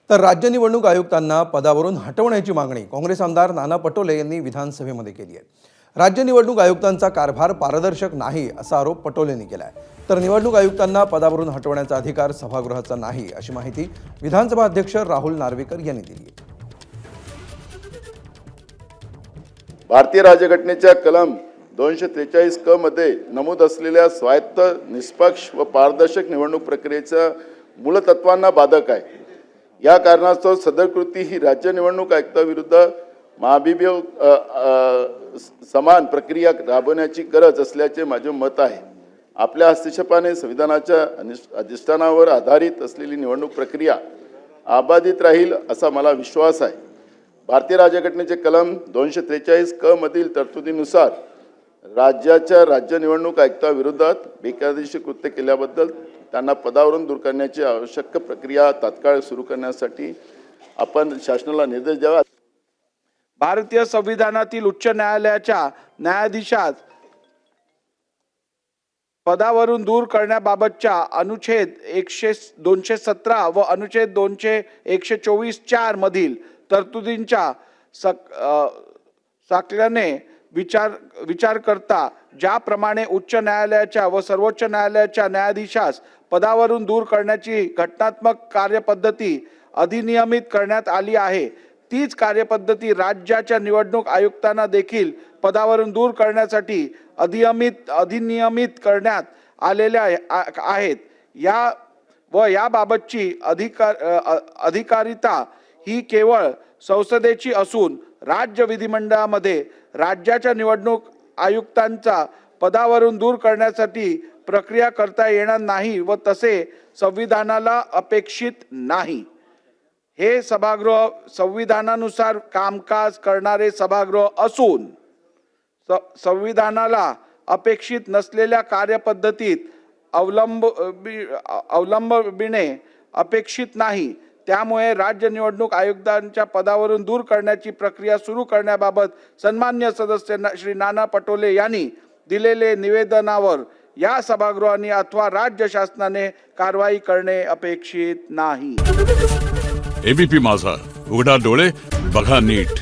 तर राज्य निवडणूक आयुक्तांना पदावरून हटवण्याची मागणी काँग्रेस आमदार नाना पटोले यांनी विधानसभेमध्ये केली आहे। राज्य निवडणूक आयुक्तांचा कारभार पारदर्शक नाही असा आरोप पटोलेंनी केला आहे। तर निवडणूक आयुक्तांना पदावरून हटवण्याचा अधिकार सभागृहाचा नाही अशी माहिती विधानसभा अध्यक्ष राहुल नार्वेकर यांनी दिली आहे। भारतीय राज्यघटनेच्या कलम 243 क मध्ये नमूद असलेल्या स्वायत्त, निष्पक्ष व पारदर्शक निवडणूक प्रक्रियेच्या मूलतत्वांना बाधक आहे। या कारणास्तव सदर कृती ही राज्य निवडणूक आयुक्ताविरुद्ध महाभियोग समान प्रक्रिया राबवण्याची गरज असल्याचे माझे मत आहे। आपल्या हस्तक्षेपाने संविधानाच्या अधिष्ठानावर आधारित असलेली निवडणूक प्रक्रिया अबाधित राहील असा मला विश्वास आहे। भारतीय राज्यघटनेचे कलम 243 क मधील तरतुदीनुसार राज्याच्या राज्य निवडणूक आयुक्ताविरोधात बेकायदेशीर कृत्य केल्याबद्दल त्यांना पदावरून दूर करण्याची आवश्यक प्रक्रिया तात्काळ सुरू करण्यासाठी आपण शासनाला निर्देश द्यावा। भारतीय संविधानातील उच्च न्यायालयाच्या न्यायाधीशास पदावरून दूर करण्याबाबतच्या अनुच्छेद 217 व अनुच्छेद 124(4) मधील तरतुदींच्या साकल्याने विचार करता ज्याप्रमाणे उच्च न्यायालयाच्या व सर्वोच्च न्यायालयाच्या न्यायाधीशास पदावरून दूर करण्याची घटनात्मक कार्यपद्धती अधिनियमित करण्यात आली आहे, तीच कार्यपद्धती राज्याच्या निवडणूक आयुक्तांना देखील पदावरून दूर करण्यासाठी अधिनियमित करण्यात आलेल्या आहेत। याबाबतची अधिकारिता ही केवळ संसदेची असून राज्य विधिमंडळामध्ये राज्याच्या निवडणूक आयुक्तांचा पदावरून दूर करण्यासाठी प्रक्रिया करता येणार नाही व तसे संविधानाला अपेक्षित नाही। हे सभागृह संविधानानुसार कामकाज करणारे सभागृह असून संविधानाला अपेक्षित नसलेल्या कार्यपद्धतीत अवलंबणे अपेक्षित नाही। त्यामुळे राज्य निवडणूक आयुक्तांच्या पदावरून दूर करण्याची प्रक्रिया सुरू करण्याबाबत सन्मान्य सदस्य श्री नाना पटोले यांनी दिलेले निवेदनावर या सभागृहाने अथवा राज्य शासनाने कारवाई करणे अपेक्षित नाही। एबीपी माझा, उघडा डोळे बघा नीट।